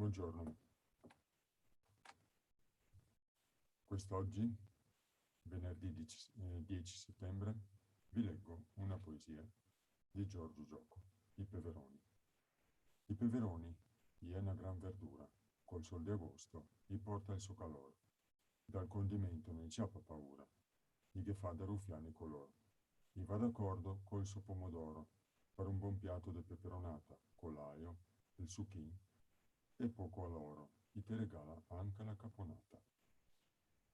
Buongiorno. Quest'oggi, venerdì 10 settembre, vi leggo una poesia di Giorgio Giacomo, I Peveroni. I peveroni, iena gran verdura, col sol di agosto, gli porta il suo calore. Dal condimento non ci ha paura, gli che fa da ruffiani color. Gli va d'accordo col suo pomodoro, per un buon piatto di peperonata, con l'aglio, il succhin e poco all'oro, gli te regala anche la caponata.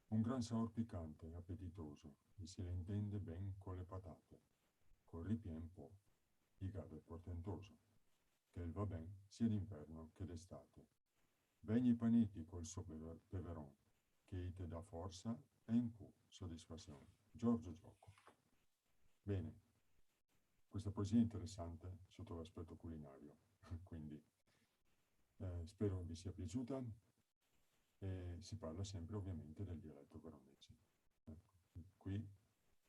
Un gran sapor piccante e appetitoso, e se le intende ben con le patate. Col ripien po', gli cade portentoso, che il va ben sia d'inverno che d'estate. Begni i paniti col suo peveron, che gli te dà forza e in più soddisfazione. Giorgio Giacomo. Bene, questa poesia è interessante sotto l'aspetto culinario, quindi spero vi sia piaciuta. E si parla sempre ovviamente del dialetto veronese. Ecco, qui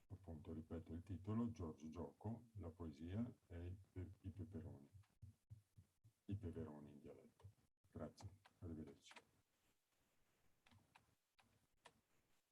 appunto ripeto il titolo, Giorgio Giacomo, la poesia è